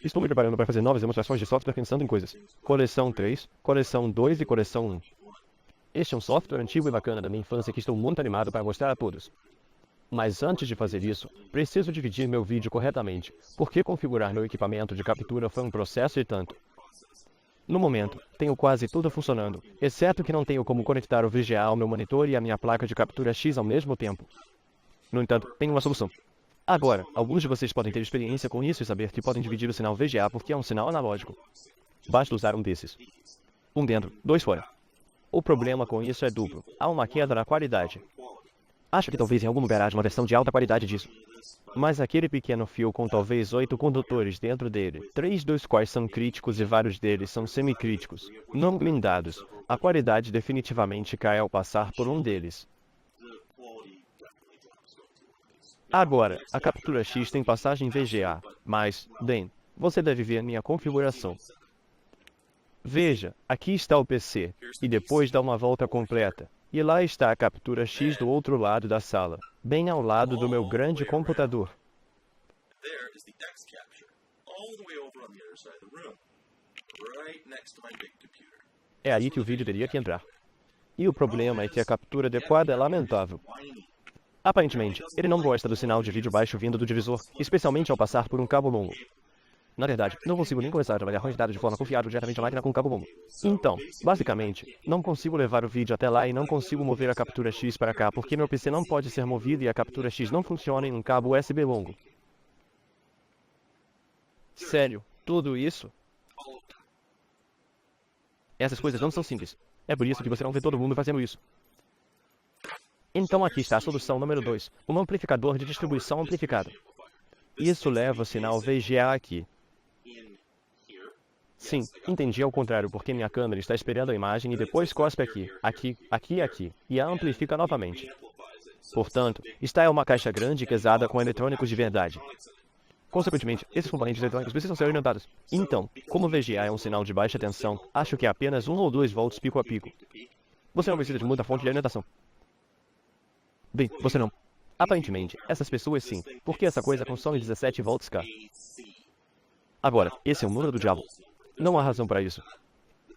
Estou me preparando para fazer novas demonstrações de software pensando em coisas. Coleção 3, Coleção 2 e Coleção 1. Este é um software antigo e bacana da minha infância que estou muito animado para mostrar a todos. Mas antes de fazer isso, preciso dividir meu vídeo corretamente, porque configurar meu equipamento de captura foi um processo e tanto. No momento, tenho quase tudo funcionando, exceto que não tenho como conectar o VGA ao meu monitor e a minha placa de captura X ao mesmo tempo. No entanto, tenho uma solução. Agora, alguns de vocês podem ter experiência com isso e saber que podem dividir o sinal VGA porque é um sinal analógico. Basta usar um desses. Um dentro, dois fora. O problema com isso é duplo. Há uma queda na qualidade. Acho que talvez em algum lugar haja uma versão de alta qualidade disso. Mas aquele pequeno fio com talvez 8 condutores dentro dele, 3 dos quais são críticos e vários deles são semicríticos, não blindados, a qualidade definitivamente cai ao passar por um deles. Agora, a captura X tem passagem VGA, mas, bem, você deve ver minha configuração. Veja, aqui está o PC, e depois dá uma volta completa. E lá está a captura X do outro lado da sala, bem ao lado do meu grande computador. É aí que o vídeo teria que entrar. E o problema é que a captura adequada é lamentável. Aparentemente, ele não gosta do sinal de vídeo baixo vindo do divisor, especialmente ao passar por um cabo longo. Na verdade, não consigo nem começar a trabalhar com os dados de forma confiável diretamente na máquina com cabo longo. Então, basicamente, não consigo levar o vídeo até lá e não consigo mover a captura X para cá porque meu PC não pode ser movido e a captura X não funciona em um cabo USB longo. Sério, tudo isso? Essas coisas não são simples. É por isso que você não vê todo mundo fazendo isso. Então aqui está a solução número 2, um amplificador de distribuição amplificado. Isso leva o sinal VGA aqui. Sim, entendi ao contrário, porque minha câmera está esperando a imagem e depois cospe aqui, aqui, e a amplifica novamente. Portanto, esta é uma caixa grande e pesada com eletrônicos de verdade. Consequentemente, esses componentes eletrônicos precisam ser orientados. Então, como o VGA é um sinal de baixa tensão, acho que é apenas 1 ou 2 volts pico a pico. Você não precisa de muita fonte de alimentação. Bem, você não. Aparentemente, essas pessoas sim, porque essa coisa consome 17 volts K. Agora, esse é um número do diabo. Não há razão para isso.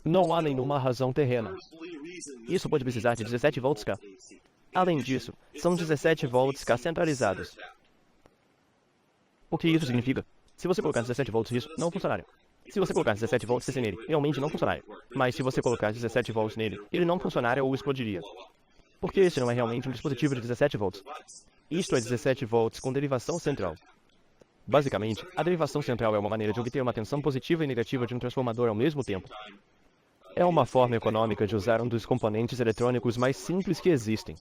Não há nenhuma razão terrena. Isso pode precisar de 17 volts K. Além disso, são 17 volts K centralizados. O que isso significa? Se você colocar 17 volts nisso, não funcionaria. Se você colocar 17 volts CC nele, realmente não funcionaria. Mas se você colocar 17 volts nele, ele não funcionaria ou explodiria. Porque esse não é realmente um dispositivo de 17 volts. Isto é 17 volts com derivação central. Basicamente, a derivação central é uma maneira de obter uma tensão positiva e negativa de um transformador ao mesmo tempo. É uma forma econômica de usar um dos componentes eletrônicos mais simples que existem.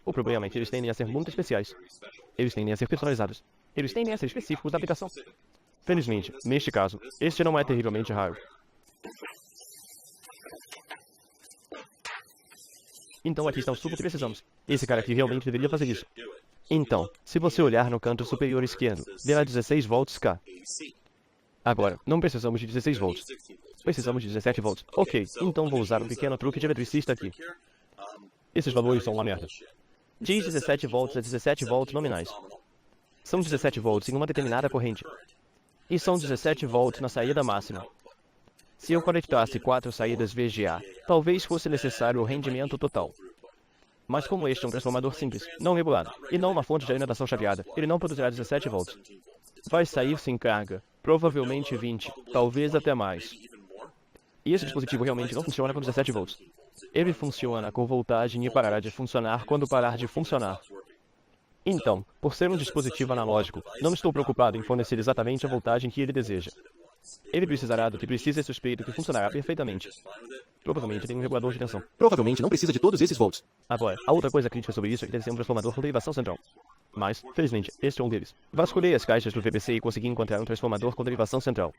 O problema é que eles tendem a ser muito especiais. Eles tendem a ser personalizados. Eles tendem a ser específicos da aplicação. Felizmente, neste caso, este não é terrivelmente raro. Então aqui está o suco que precisamos. Esse cara aqui realmente deveria fazer isso. Então, se você olhar no canto superior esquerdo, verá 16 volts K. Agora, não precisamos de 16 volts. Precisamos de 17 volts. Ok, então vou usar um pequeno truque de eletricista aqui. Esses valores são uma merda. Diz 17 volts a 17 volts nominais. São 17 volts em uma determinada corrente. E são 17 volts na saída máxima. Se eu conectasse 4 saídas VGA, talvez fosse necessário o rendimento total. Mas como este é um transformador simples, não regulado, e não uma fonte de alimentação chaveada, ele não produzirá 17 volts. Vai sair sem carga, provavelmente 20, talvez até mais. E esse dispositivo realmente não funciona com 17 volts. Ele funciona com voltagem e parará de funcionar quando parar de funcionar. Então, por ser um dispositivo analógico, não estou preocupado em fornecer exatamente a voltagem que ele deseja. Ele precisará do que precisa e suspeito que funcionará perfeitamente. Provavelmente tem um regulador de tensão. Provavelmente não precisa de todos esses volts. Agora, a outra coisa crítica sobre isso é que deve ser um transformador com derivação central. Mas, felizmente, este é um deles. Vasculhei as caixas do VPC e consegui encontrar um transformador com derivação central.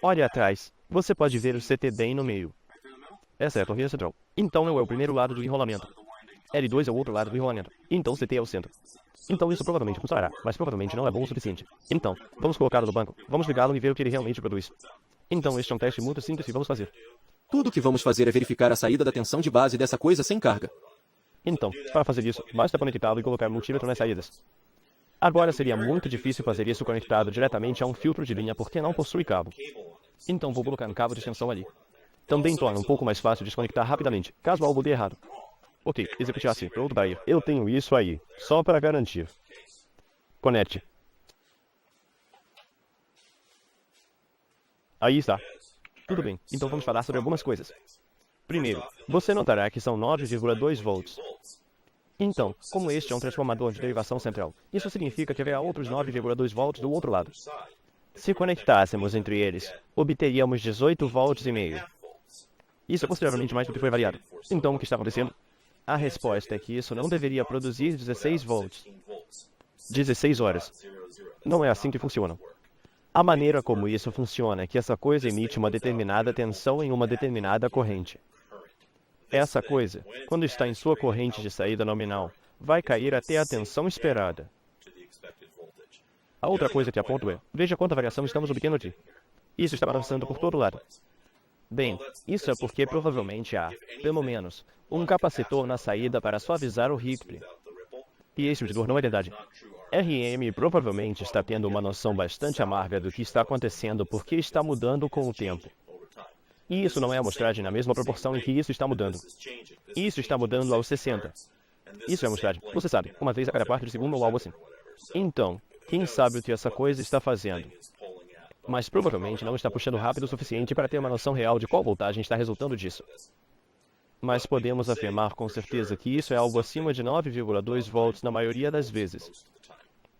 Olhe atrás. Você pode ver o CT-DEN no meio. Essa é a torneira central. Então é o primeiro lado do enrolamento. L2 é o outro lado do enrolamento. Então CT é o centro. Então isso provavelmente funcionará, mas provavelmente não é bom o suficiente. Então, vamos colocá-lo no banco, vamos ligá-lo e ver o que ele realmente produz. Então este é um teste muito simples que vamos fazer. Tudo o que vamos fazer é verificar a saída da tensão de base dessa coisa sem carga. Então, para fazer isso, basta conectá-lo e colocar multímetro nas saídas. Agora seria muito difícil fazer isso conectado diretamente a um filtro de linha porque não possui cabo. Então vou colocar um cabo de extensão ali. Também torna um pouco mais fácil desconectar rapidamente, caso algo dê errado. Ok, executar assim, pronto para ir. Eu tenho isso aí, só para garantir. Conecte. Aí está. Tudo bem, então vamos falar sobre algumas coisas. Primeiro, você notará que são 9,2 volts. Então, como este é um transformador de derivação central, isso significa que haverá outros 9,2 volts do outro lado. Se conectássemos entre eles, obteríamos 18 volts e meio. Isso é consideravelmente mais do que foi avaliado. Então, o que está acontecendo? A resposta é que isso não deveria produzir 16 volts. 16 horas. Não é assim que funciona. A maneira como isso funciona é que essa coisa emite uma determinada tensão em uma determinada corrente. Essa coisa, quando está em sua corrente de saída nominal, vai cair até a tensão esperada. A outra coisa que aponto é, veja quanta variação estamos obtendo aqui. Isso está balançando por todo lado. Bem, isso é porque provavelmente há, pelo menos, um capacitor na saída para suavizar o ripple. E esse medidor não é verdade. RM provavelmente está tendo uma noção bastante amarga do que está acontecendo porque está mudando com o tempo. E isso não é amostragem na mesma proporção em que isso está mudando. Isso está mudando aos 60. Isso é amostragem, você sabe, uma vez a cada parte de segundo ou algo assim. Então, quem sabe o que essa coisa está fazendo? Mas provavelmente não está puxando rápido o suficiente para ter uma noção real de qual voltagem está resultando disso. Mas podemos afirmar com certeza que isso é algo acima de 9,2 volts na maioria das vezes.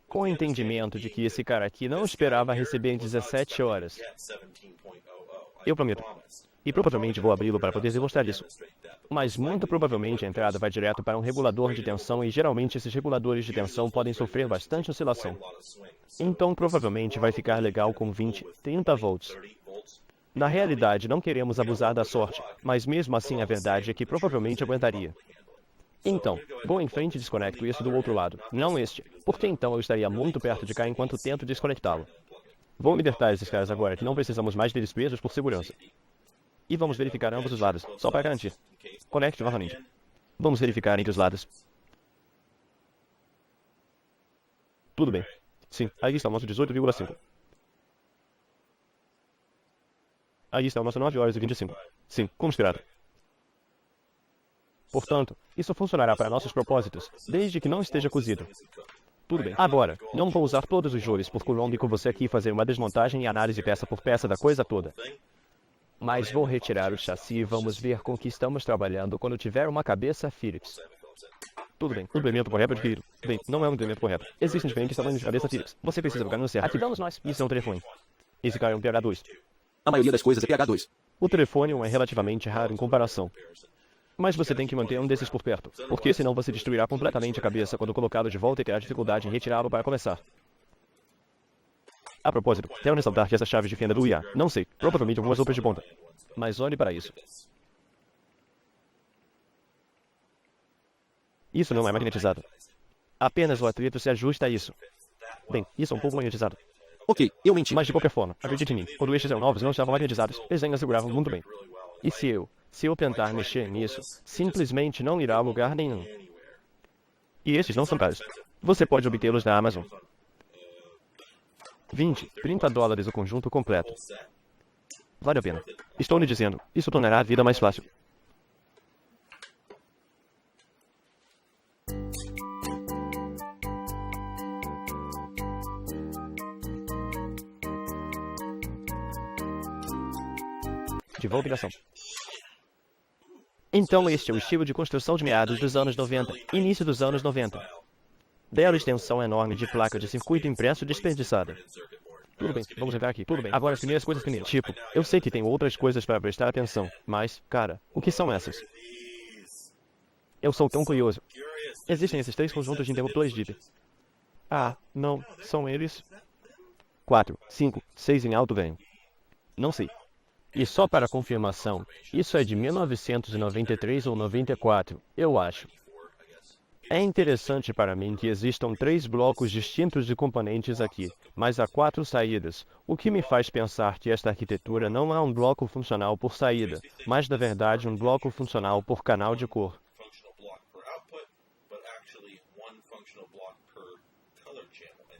Com o entendimento de que esse cara aqui não esperava receber em 17 horas. Eu prometo. E provavelmente vou abri-lo para poder demonstrar isso. Mas muito provavelmente a entrada vai direto para um regulador de tensão e geralmente esses reguladores de tensão podem sofrer bastante oscilação. Então provavelmente vai ficar legal com 20, 30 volts. Na realidade não queremos abusar da sorte, mas mesmo assim a verdade é que provavelmente aguentaria. Então, vou em frente e desconecto isso do outro lado, não este, porque então eu estaria muito perto de cá enquanto tento desconectá-lo. Vou libertar esses caras agora que não precisamos mais deles presos por segurança. E vamos verificar ambos os lados, só para garantir. Conecte novamente. Vamos verificar entre os lados. Tudo bem. Sim, aí está o nosso 18,5. Aí está o nosso 9 horas e 25. Sim, como esperado. Portanto, isso funcionará para nossos propósitos, desde que não esteja cozido. Tudo bem. Agora, não vou usar todos os joules por coulomb com você aqui e fazer uma desmontagem e análise peça por peça da coisa toda. Mas vou retirar o chassi e vamos ver com que estamos trabalhando quando tiver uma cabeça Phillips. Tudo bem. O implemento correto é adquirido. Bem, não é um implemento correto. Existem diferentes tamanhos de cabeça Phillips. Você precisa colocar no certo. Aqui vamos nós. Isso é um telefone. Esse cara é um PH2. A maioria das coisas é PH2. O telefone é relativamente raro em comparação. Mas você tem que manter um desses por perto, porque senão você destruirá completamente a cabeça quando colocá-lo de volta e terá dificuldade em retirá-lo para começar. A propósito, quero ressaltar que essas chaves de fenda do IA, não sei, provavelmente algumas outras de ponta. Mas olhe para isso. Isso não é magnetizado. Apenas o atrito se ajusta a isso. Bem, isso é um pouco magnetizado. Ok, eu menti. Mas de qualquer forma, acredite em mim, quando estes eram novos e não estavam magnetizados, eles ainda seguravam muito bem. E se eu tentar mexer nisso, simplesmente não irá a lugar nenhum. E estes não são caros. Você pode obtê-los da Amazon. 20, 30 dólares o conjunto completo. Vale a pena. Estou lhe dizendo, isso tornará a vida mais fácil. De volta em ação. Então este é o estilo de construção de meados dos anos 90, início dos anos 90. Bela extensão enorme de placa de circuito impresso desperdiçada. Tudo bem, vamos entrar aqui. Tudo bem. Agora as primeiras coisas primeiro. Tipo, eu sei que tem outras coisas para prestar atenção, mas, cara, o que são essas? Eu sou tão curioso. Existem esses 3 conjuntos de interruptores DIP. Ah, não, são eles? 4, 5, 6 em alto ganho. Não sei. E só para confirmação, isso é de 1993 ou 94, eu acho. É interessante para mim que existam 3 blocos distintos de componentes aqui, mas há 4 saídas, o que me faz pensar que esta arquitetura não é um bloco funcional por saída, mas na verdade um bloco funcional por canal de cor.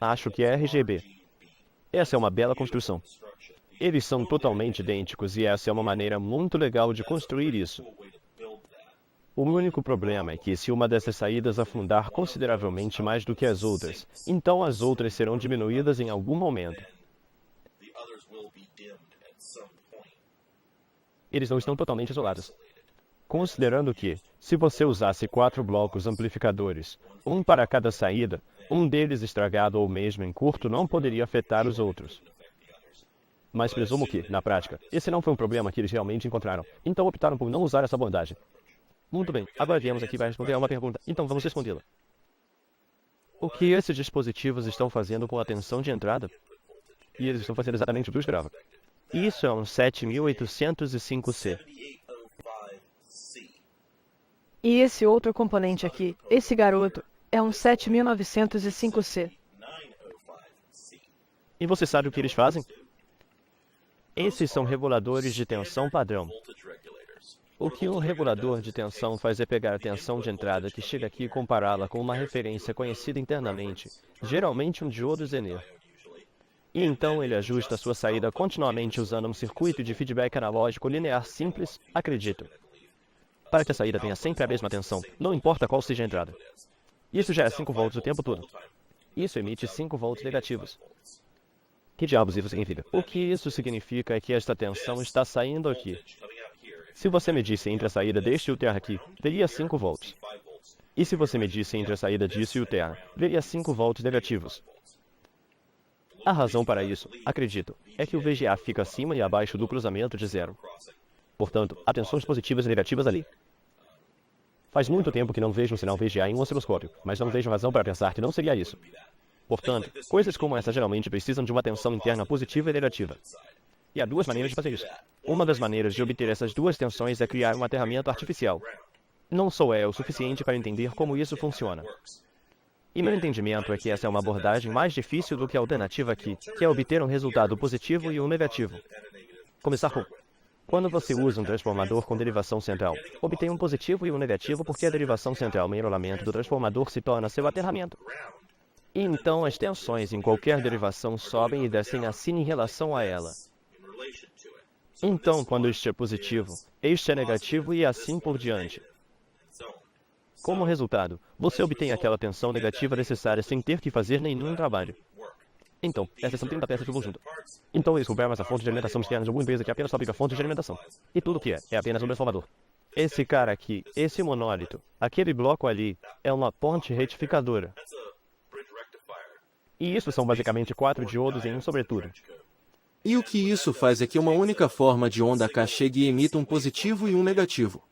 Acho que é RGB. Essa é uma bela construção. Eles são totalmente idênticos e essa é uma maneira muito legal de construir isso. O único problema é que se uma dessas saídas afundar consideravelmente mais do que as outras, então as outras serão diminuídas em algum momento. Eles não estão totalmente isolados. Considerando que, se você usasse 4 blocos amplificadores, um para cada saída, um deles estragado ou mesmo em curto não poderia afetar os outros. Mas presumo que, na prática, esse não foi um problema que eles realmente encontraram. Então optaram por não usar essa abordagem. Muito bem, agora viemos aqui para responder a uma pergunta. Então vamos respondê-la. O que esses dispositivos estão fazendo com a tensão de entrada? E eles estão fazendo exatamente o que eu esperava. Isso é um 7805C. E esse outro componente aqui, esse garoto, é um 7905C. E você sabe o que eles fazem? Esses são reguladores de tensão padrão. O que um regulador de tensão faz é pegar a tensão de entrada que chega aqui e compará-la com uma referência conhecida internamente, geralmente um diodo Zener. E então ele ajusta a sua saída continuamente usando um circuito de feedback analógico linear simples, acredito, para que a saída tenha sempre a mesma tensão, não importa qual seja a entrada. Isso gera 5 volts o tempo todo. Isso emite 5 volts negativos. Que diabos isso significa? O que isso significa é que esta tensão está saindo aqui. Se você medisse entre a saída deste e o terra aqui, veria 5 volts. E se você medisse entre a saída disso e o terra, veria 5 volts negativos. A razão para isso, acredito, é que o VGA fica acima e abaixo do cruzamento de zero. Portanto, há tensões positivas e negativas ali. Faz muito tempo que não vejo um sinal VGA em um osciloscópio, mas não vejo razão para pensar que não seria isso. Portanto, coisas como essa geralmente precisam de uma tensão interna positiva e negativa. E há 2 maneiras de fazer isso. Uma das maneiras de obter essas 2 tensões é criar um aterramento artificial. Não sou o suficiente para entender como isso funciona. E meu entendimento é que essa é uma abordagem mais difícil do que a alternativa aqui, que é obter um resultado positivo e um negativo. Começar com: quando você usa um transformador com derivação central, obtém um positivo e um negativo porque a derivação central no enrolamento do transformador se torna seu aterramento. E então as tensões em qualquer derivação sobem e descem assim em relação a ela. Então, quando este é positivo, este é negativo e assim por diante. Como resultado, você obtém aquela tensão negativa necessária sem ter que fazer nenhum trabalho. Então, essas são 30 peças do conjunto. Então eles roubaram a fonte de alimentação externa de alguma empresa que apenas fabrica fontes de alimentação. E tudo o que é apenas um transformador. Esse cara aqui, esse monólito, aquele bloco ali, é uma ponte retificadora. E isso são basicamente 4 diodos em um sobretudo. E o que isso faz é que uma única forma de onda K chegue e emita um positivo e um negativo.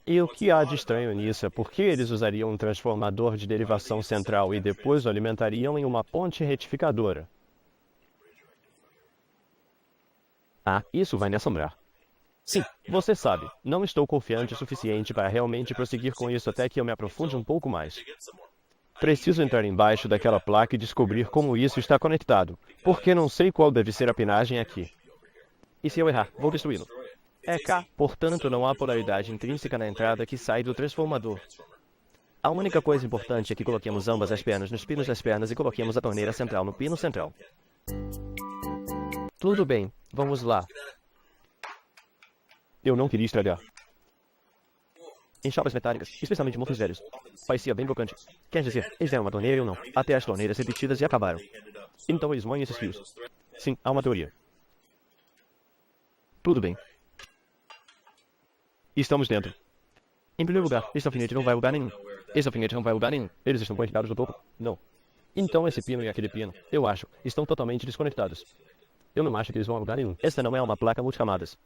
E o que há de estranho nisso é porque eles usariam um transformador de derivação central e depois o alimentariam em uma ponte retificadora. Ah, isso vai me assombrar. Sim, Você sabe, não estou confiante o suficiente para realmente prosseguir com isso até que eu me aprofunde um pouco mais. Preciso entrar embaixo daquela placa e descobrir como isso está conectado, porque não sei qual deve ser a pinagem aqui. E se eu errar, vou destruí-lo. É K, portanto não há polaridade intrínseca na entrada que sai do transformador. A única coisa importante é que coloquemos ambas as pernas nos pinos das pernas e coloquemos a torneira central no pino central. Tudo bem, vamos lá. Eu não queria estragar. Em chapas metálicas, especialmente mofos velhos, parecia bem crocante. Quer dizer, eles deram uma torneira e eu não, até as torneiras repetidas e acabaram. Então eles moem esses fios. Sim, há uma teoria. Tudo bem. Estamos dentro. Em primeiro lugar, esse alfinete não vai a lugar nenhum. Esse alfinete não vai a lugar nenhum. Eles estão conectados no topo? Não. Então esse pino e aquele pino, eu acho, estão totalmente desconectados. Eu não acho que eles vão a lugar nenhum. Essa não é uma placa multicamadas.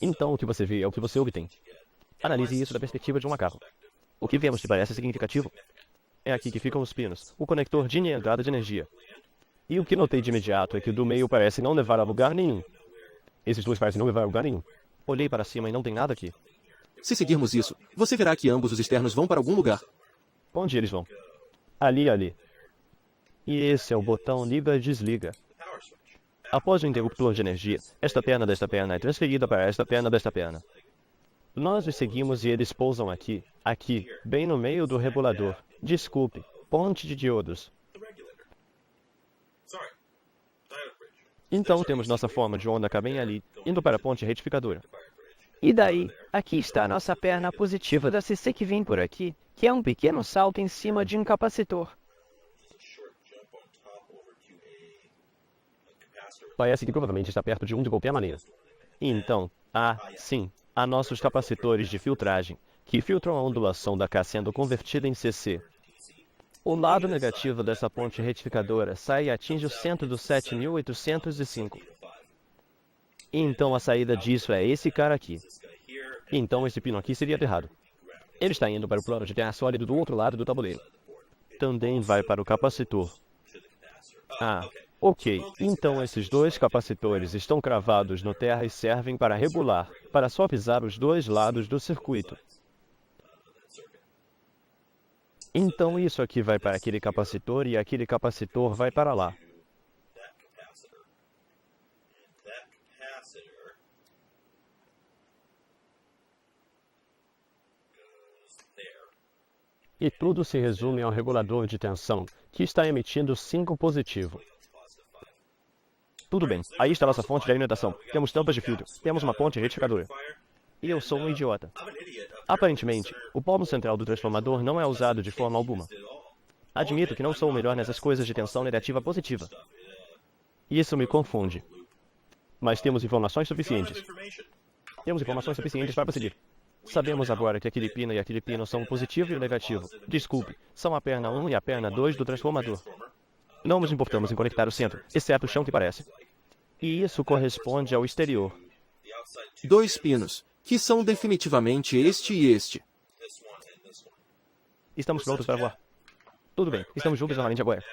Então o que você vê é o que você obtém. Analise isso da perspectiva de um macaco. O que vemos te parece significativo? É aqui que ficam os pinos, o conector DIN e a entrada de energia. E o que notei de imediato é que o do meio parece não levar a lugar nenhum. Esses 2 parecem não levar a lugar nenhum. Olhei para cima e não tem nada aqui. se seguirmos isso, você verá que ambos os externos vão para algum lugar. Onde eles vão? Ali. E esse é o botão liga e desliga. Após o interruptor de energia, esta perna desta perna é transferida para esta perna desta perna. Nós os seguimos e eles pousam aqui, bem no meio do regulador. Desculpe, ponte de diodos. Então temos nossa forma de onda K bem ali, indo para a ponte retificadora. E daí, aqui está a nossa perna positiva da CC que vem por aqui, que é um pequeno salto em cima de um capacitor. Parece que provavelmente está perto de um de qualquer maneira. Então, sim, há nossos capacitores de filtragem, que filtram a ondulação da K sendo convertida em CC. O lado negativo dessa ponte retificadora sai e atinge o centro do 7805. Então a saída disso é esse cara aqui. Então esse pino aqui seria errado. Ele está indo para o plano de terra sólido do outro lado do tabuleiro. Também vai para o capacitor. Ok. Então esses dois capacitores estão cravados no terra e servem para regular, para suavizar os dois lados do circuito. Então isso aqui vai para aquele capacitor e aquele capacitor vai para lá. E tudo se resume ao regulador de tensão, que está emitindo 5 positivo. Tudo bem, aí está nossa fonte de alimentação. Temos tampas de filtro, temos uma ponte retificadora. E eu sou um idiota. Aparentemente, o polo central do transformador não é usado de forma alguma. Admito que não sou o melhor nessas coisas de tensão negativa positiva. Isso me confunde. Mas temos informações suficientes. Temos informações suficientes para prosseguir. Sabemos agora que aquele pino e aquele pino são o positivo e o negativo. Desculpe, são a perna 1 e a perna 2 do transformador. Não nos importamos em conectar o centro, exceto o chão que parece. E isso corresponde ao exterior. 2 pinos, que são definitivamente este e este. Estamos prontos para voar. Tudo bem, estamos juntos novamente agora.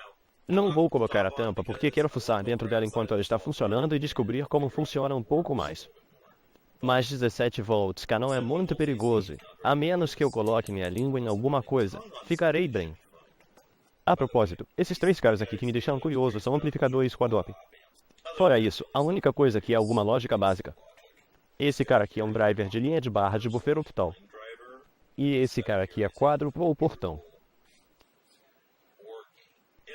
Não vou colocar a tampa porque quero fuçar dentro dela enquanto ela está funcionando e descobrir como funciona um pouco mais. Mas 17 volts, K não é muito perigoso, a menos que eu coloque minha língua em alguma coisa. Ficarei bem. A propósito, esses 3 caras aqui que me deixaram curioso são amplificadores quad-op. Fora isso, a única coisa aqui é alguma lógica básica. Esse cara aqui é um driver de linha de barra de buffer octal. E esse cara aqui é quádruplo ou portão.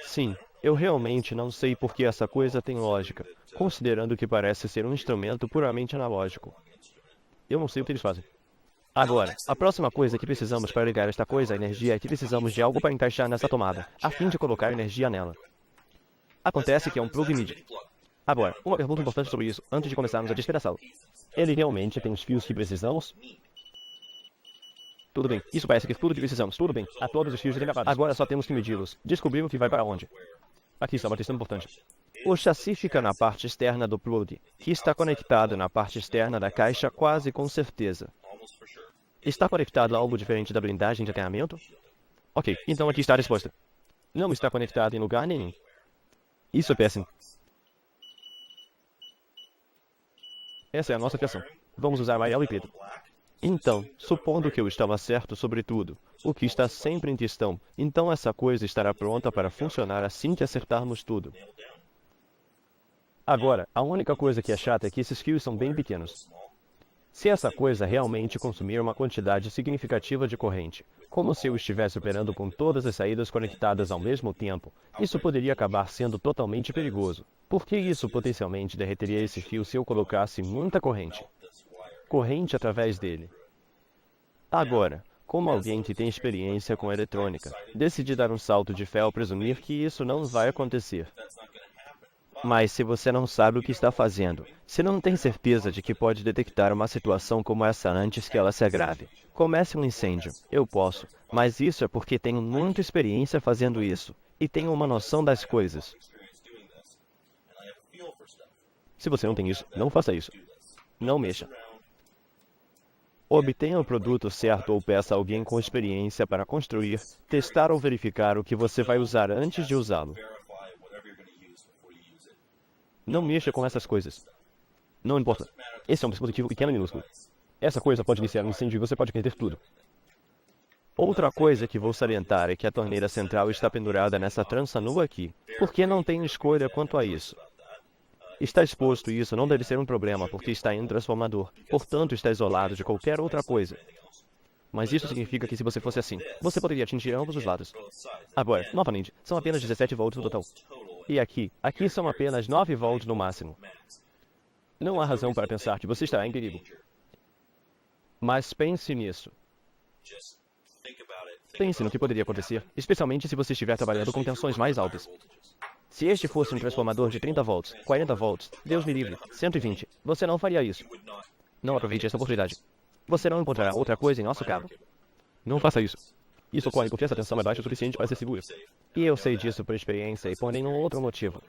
Sim, eu realmente não sei por que essa coisa tem lógica, considerando que parece ser um instrumento puramente analógico. Eu não sei o que eles fazem. Agora, a próxima coisa que precisamos para ligar esta coisa à energia é que precisamos de algo para encaixar nessa tomada, a fim de colocar energia nela. Acontece que é um plug MIDI. Agora, uma pergunta importante sobre isso, antes de começarmos a despedaçá-lo. Ele realmente tem os fios que precisamos? Tudo bem, isso parece que tudo que precisamos, tudo bem. Há todos os fios gravados. Agora só temos que medi-los, descobrir o que vai para onde. Aqui está uma questão importante. O chassi fica na parte externa do plug, que está conectado na parte externa da caixa quase com certeza. Está conectado a algo diferente da blindagem de aterramento? Ok, então aqui está a resposta. Não está conectado em lugar nenhum. Isso é péssimo. Essa é a nossa fiação. Vamos usar amarelo e preto. Então, supondo que eu estava certo sobre tudo, o que está sempre em questão, então essa coisa estará pronta para funcionar assim que acertarmos tudo. Agora, a única coisa que é chata é que esses fios são bem pequenos. Se essa coisa realmente consumir uma quantidade significativa de corrente, como se eu estivesse operando com todas as saídas conectadas ao mesmo tempo, isso poderia acabar sendo totalmente perigoso, porque isso potencialmente derreteria esse fio se eu colocasse muita corrente. Corrente através dele. Agora, como alguém que tem experiência com eletrônica, decidi dar um salto de fé ao presumir que isso não vai acontecer. Mas se você não sabe o que está fazendo, se não tem certeza de que pode detectar uma situação como essa antes que ela se agrave, comece um incêndio. Eu posso, mas isso é porque tenho muita experiência fazendo isso, e tenho uma noção das coisas. Se você não tem isso, não faça isso. Não mexa. Obtenha o produto certo ou peça a alguém com experiência para construir, testar ou verificar o que você vai usar antes de usá-lo. Não mexa com essas coisas. Não importa. Esse é um dispositivo pequeno e minúsculo. Essa coisa pode iniciar um incêndio e você pode perder tudo. Outra coisa que vou salientar é que a torneira central está pendurada nessa trança nua aqui, porque não tenho escolha quanto a isso. Está exposto e isso não deve ser um problema porque está em um transformador. Portanto, está isolado de qualquer outra coisa. Mas isso significa que se você fosse assim, você poderia atingir ambos os lados. Agora, novamente, são apenas 17 volts no total. E aqui são apenas 9 volts no máximo. Não há razão para pensar que você estará em perigo. Mas pense nisso. Pense no que poderia acontecer, especialmente se você estiver trabalhando com tensões mais altas. Se este fosse um transformador de 30 volts, 40 volts, Deus me livre, 120, você não faria isso. Não aproveite essa oportunidade. Você não encontrará outra coisa em nosso carro. Não faça isso. Isso ocorre porque essa tensão é baixa o suficiente para ser segura. E eu sei disso por experiência e por nenhum outro motivo.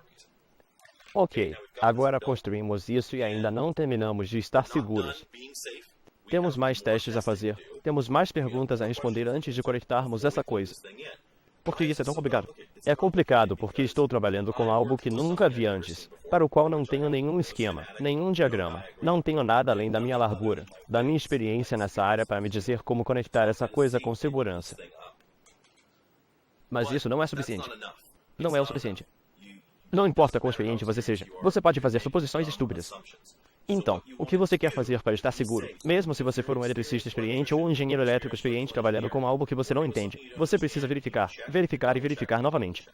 Ok, agora construímos isso e ainda não terminamos de estar seguros. Temos mais testes a fazer. Temos mais perguntas a responder antes de conectarmos essa coisa. Por que isso é tão complicado? É complicado porque estou trabalhando com algo que nunca vi antes, para o qual não tenho nenhum esquema, nenhum diagrama, não tenho nada além da minha largura, da minha experiência nessa área para me dizer como conectar essa coisa com segurança. Mas isso não é suficiente. Não é o suficiente. Não importa quão experiente você seja, você pode fazer suposições estúpidas. Então, o que você quer fazer para estar seguro? Mesmo se você for um eletricista experiente ou um engenheiro elétrico experiente trabalhando com algo que você não entende, você precisa verificar, verificar e verificar novamente.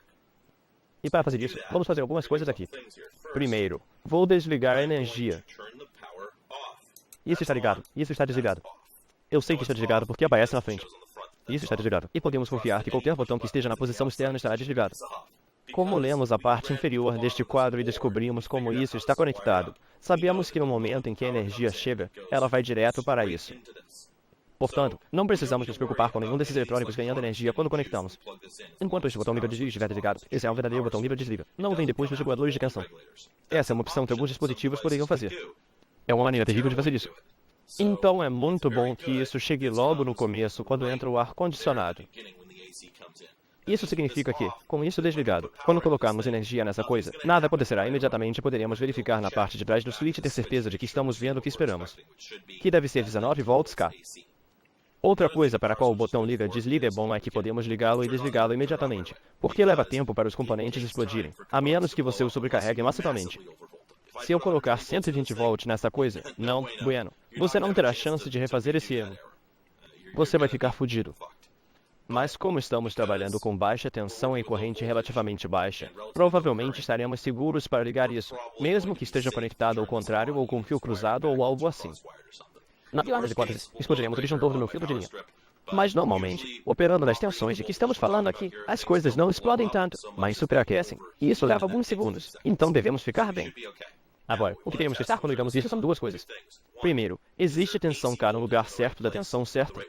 E para fazer isso, vamos fazer algumas coisas aqui. Primeiro, vou desligar a energia. Isso está ligado, isso está desligado. Eu sei que está desligado porque aparece na frente. Isso está desligado. E podemos confiar que qualquer botão que esteja na posição externa estará desligado. Como lemos a parte inferior deste quadro e descobrimos como isso está conectado, sabemos que no momento em que a energia chega, ela vai direto para isso. Portanto, não precisamos nos preocupar com nenhum desses eletrônicos ganhando energia quando conectamos. Enquanto este botão liga-desliga estiver desligado, esse é o verdadeiro botão liga-desliga. Não vem depois dos reguladores de tensão. Essa é uma opção que alguns dispositivos poderiam fazer. É uma maneira terrível de fazer isso. Então é muito bom que isso chegue logo no começo, quando entra o ar-condicionado. Isso significa que, com isso desligado, quando colocarmos energia nessa coisa, nada acontecerá imediatamente e poderemos verificar na parte de trás do switch e ter certeza de que estamos vendo o que esperamos. Que deve ser 19 volts K. Outra coisa para a qual o botão liga-desliga é bom é que podemos ligá-lo e desligá-lo imediatamente, porque leva tempo para os componentes explodirem, a menos que você o sobrecarregue massivamente. Se eu colocar 120 volts nessa coisa, não, bueno, você não terá chance de refazer esse erro. Você vai ficar fudido. Mas como estamos trabalhando com baixa tensão e corrente relativamente baixa, provavelmente estaremos seguros para ligar isso, mesmo que esteja conectado ao contrário ou com fio cruzado ou algo assim. Na pior das hipóteses, explodiremos o disjuntor do meu filtro de linha. Mas normalmente, operando nas tensões de que estamos falando aqui, as coisas não explodem tanto, mas superaquecem, e isso leva alguns segundos, então devemos ficar bem. Agora, o que temos que estar quando ligamos isso são duas coisas. Primeiro, existe tensão K no lugar certo da tensão certa.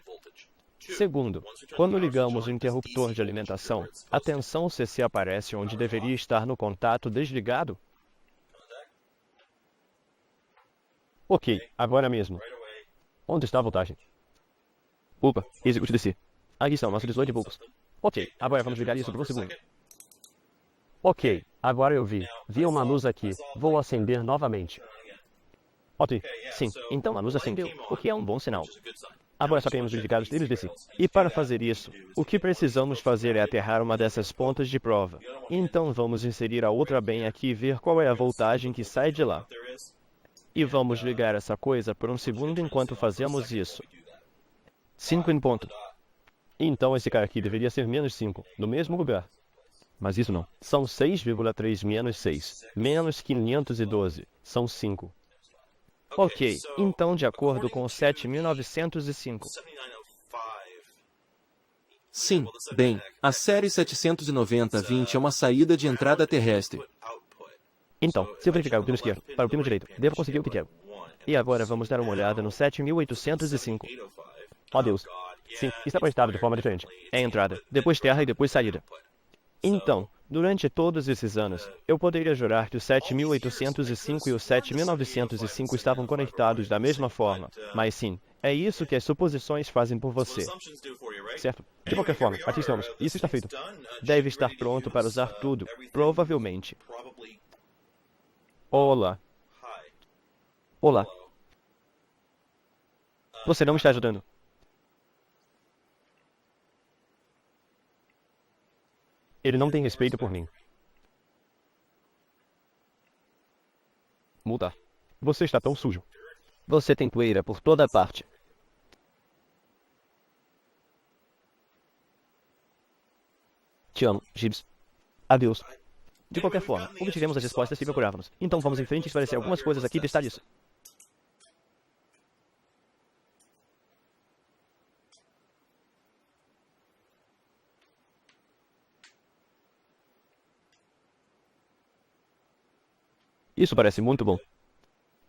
Segundo, quando ligamos o interruptor de alimentação, a tensão CC aparece onde deveria estar no contato desligado? Ok, agora mesmo. Onde está a voltagem? Opa, execute DC. Aqui estão nossos 18 bulbos. Ok, agora vamos ligar isso por um segundo. Ok, agora eu vi. Vi uma luz aqui. Vou acender novamente. Ok, sim, então a luz acendeu, o que é um bom sinal. Agora só temos verificar os trilhos DC. E para fazer isso, o que precisamos fazer é aterrar uma dessas pontas de prova. Então vamos inserir a outra bem aqui e ver qual é a voltagem que sai de lá. E vamos ligar essa coisa por um segundo enquanto fazemos isso. 5 em ponto. Então esse cara aqui deveria ser menos 5, no mesmo lugar. Mas isso não. São 6,3 menos 6. Menos 512. São 5. Ok, então de acordo com 7.905. Sim, bem, a série 790-20 é uma saída de entrada terrestre. Então, se eu verificar o pino esquerdo para o pino direito, devo conseguir o que quero. E agora vamos dar uma olhada no 7.805. Oh Deus. Sim, está conectado de forma diferente. É entrada, depois terra e depois saída. Então, durante todos esses anos, eu poderia jurar que o 7.805 e o 7.905 estavam conectados da mesma forma. Mas sim, é isso que as suposições fazem por você. Certo? De qualquer forma, aqui estamos. Isso está feito. Deve estar pronto para usar tudo, provavelmente. Olá. Olá. Você não me está ajudando. Ele não tem respeito por mim. Mudar. Você está tão sujo. Você tem poeira por toda parte. Te amo, Gibbs. Adeus. De qualquer forma, obtivemos as respostas que procurávamos. Então vamos em frente e esclarecer algumas coisas aqui e testar isso. Isso parece muito bom.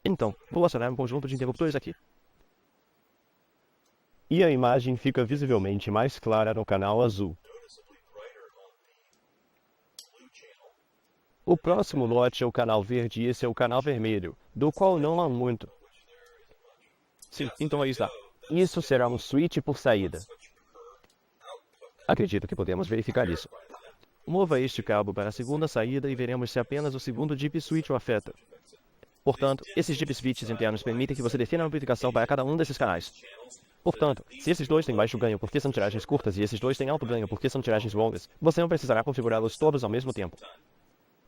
Então, vou acionar um conjunto de interruptores aqui. E a imagem fica visivelmente mais clara no canal azul. O próximo lote é o canal verde e esse é o canal vermelho, do qual não há muito. Sim, então aí está. Isso será um switch por saída. Acredito que podemos verificar isso. Mova este cabo para a segunda saída e veremos se apenas o segundo dip switch o afeta. Portanto, esses dip switches internos permitem que você defina a amplificação para cada um desses canais. Portanto, se esses dois têm baixo ganho porque são tiragens curtas e esses dois têm alto ganho porque são tiragens longas, você não precisará configurá-los todos ao mesmo tempo.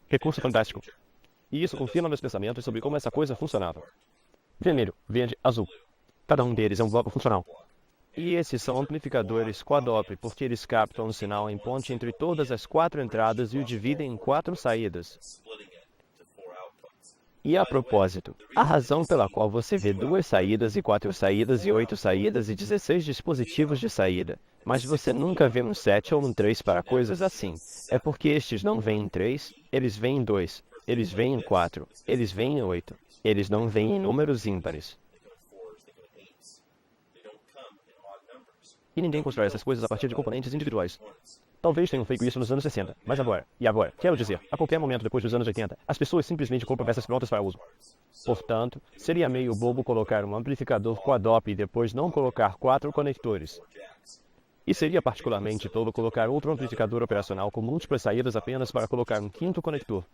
Recurso fantástico. E isso confirma meus pensamentos sobre como essa coisa funcionava. Vermelho, verde, azul. Cada um deles é um bloco funcional. E esses são amplificadores quad-op porque eles captam um sinal em ponte entre todas as 4 entradas e o dividem em 4 saídas. E a propósito, a razão pela qual você vê 2 saídas e 4 saídas e 8 saídas e 16 dispositivos de saída, mas você nunca vê um 7 ou um 3 para coisas assim, é porque estes não vêm em 3, eles vêm em 2, eles vêm em 4, eles vêm em 8, eles não vêm em números ímpares. E ninguém constrói essas coisas a partir de componentes individuais. Talvez tenham feito isso nos anos 60, mas agora, quero dizer, a qualquer momento depois dos anos 80, as pessoas simplesmente compram peças prontas para uso. Portanto, seria meio bobo colocar um amplificador quad-op e depois não colocar 4 conectores. E seria particularmente tolo colocar outro amplificador operacional com múltiplas saídas apenas para colocar um 5º conector.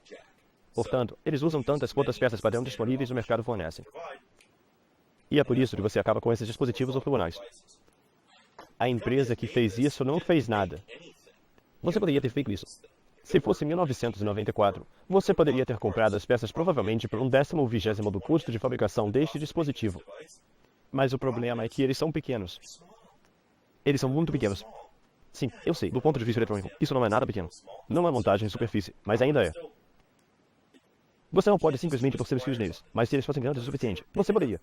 Portanto, eles usam tantas quantas peças padrão disponíveis no mercado fornecem. E é por isso que você acaba com esses dispositivos ortogonais. A empresa que fez isso não fez nada. Você poderia ter feito isso. Se fosse 1994, você poderia ter comprado as peças provavelmente por 1/10 ou 20º do custo de fabricação deste dispositivo. Mas o problema é que eles são pequenos. Eles são muito pequenos. Sim, eu sei, do ponto de vista eletrônico, isso não é nada pequeno. Não é montagem em superfície, mas ainda é. Você não pode simplesmente torcer os fios neles, mas se eles fossem grandes o suficiente, você poderia.